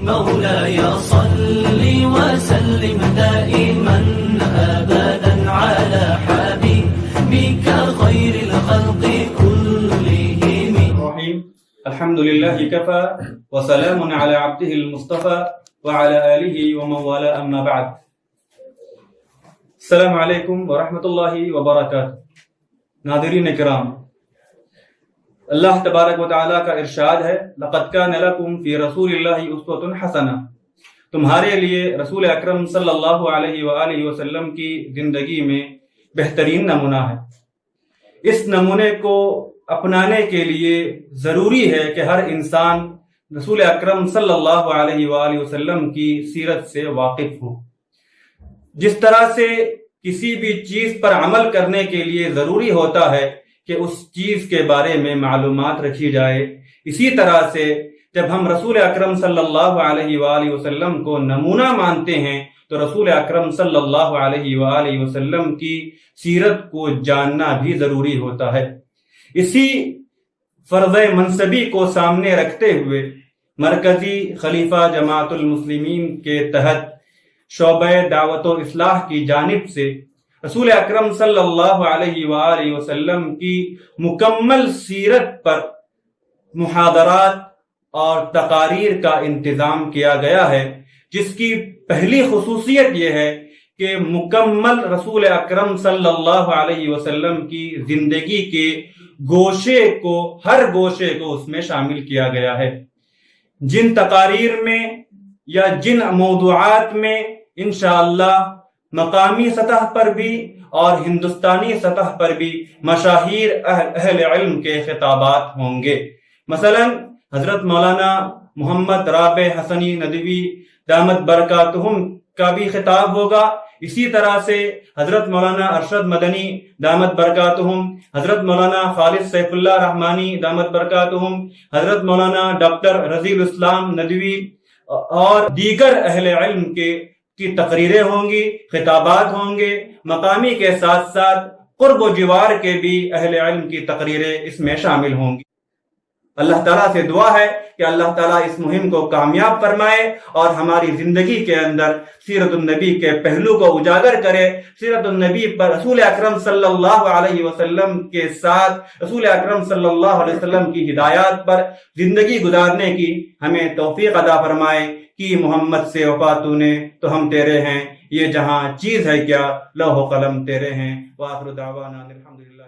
مولاي صل وسلم دائما أبدا على حبيبك خير الخلق كلهم. الحمد لله كفى وسلام على عبده المصطفى وعلى آله ومن والاه أما بعد. السلام علیکم ورحمۃ اللہ وبرکاتہ. ناظرین کرام، اللہ تبارک و تعالیٰ کا ارشاد ہے لَقَدْ كَانَ لَكُمْ فِي رَسُولِ اللَّهِ أُسْوَةٌ حَسَنَةٌ. تمہارے لیے رسول اکرم صلی اللہ علیہ وآلہ وسلم کی زندگی میں بہترین نمونہ ہے. اس نمونے کو اپنانے کے لیے ضروری ہے کہ ہر انسان رسول اکرم صلی اللہ علیہ وآلہ وسلم کی سیرت سے واقف ہو. جس طرح سے کسی بھی چیز پر عمل کرنے کے لیے ضروری ہوتا ہے کہ اس چیز کے بارے میں معلومات رکھی جائے، اسی طرح سے جب ہم رسول اکرم صلی اللہ علیہ وآلہ وسلم کو نمونہ مانتے ہیں تو رسول اکرم صلی اللہ علیہ وآلہ وسلم کی سیرت کو جاننا بھی ضروری ہوتا ہے. اسی فرض منصبی کو سامنے رکھتے ہوئے مرکزی خلیفہ جماعت المسلمین کے تحت شعبہ دعوت و اصلاح کی جانب سے رسول اکرم صلی اللہ علیہ وآلہ وسلم کی مکمل سیرت پر محاضرات اور تقاریر کا انتظام کیا گیا ہے، جس کی پہلی خصوصیت یہ ہے کہ مکمل رسول اکرم صلی اللہ علیہ وسلم کی زندگی کے ہر گوشے کو اس میں شامل کیا گیا ہے. جن تقاریر میں یا جن موضوعات میں انشاءاللہ مقامی سطح پر بھی اور ہندوستانی سطح پر بھی مشاہیر اہل علم کے خطابات ہوں گے. مثلا حضرت مولانا محمد رابع حسنی ندوی دامت برکاتہم کا بھی خطاب ہوگا. اسی طرح سے حضرت مولانا ارشد مدنی دامت برکاتہم، حضرت مولانا خالد سیف اللہ رحمانی دامت برکاتہم، حضرت مولانا ڈاکٹر رضی الاسلام ندوی اور دیگر اہل علم کی تقریریں ہوں گی، خطابات ہوں گے. مقامی کے ساتھ ساتھ قرب و جوار کے بھی اہل علم کی تقریریں اس میں شامل ہوں گی. اللہ تعالیٰ سے دعا ہے کہ اللہ تعالیٰ اس مہم کو کامیاب فرمائے اور ہماری زندگی کے اندر سیرت النبی کے پہلو کو اجاگر کرے. سیرت النبی پر رسول اکرم صلی اللہ علیہ وسلم کے ساتھ رسول اکرم صلی اللہ علیہ وسلم کی ہدایات پر زندگی گزارنے کی ہمیں توفیق عطا فرمائے. کہ محمد سے وفا تو نے تو ہم تیرے ہیں، یہ جہاں چیز ہے کیا لوح و قلم تیرے ہیں. وآخر دعوانا الحمدللہ.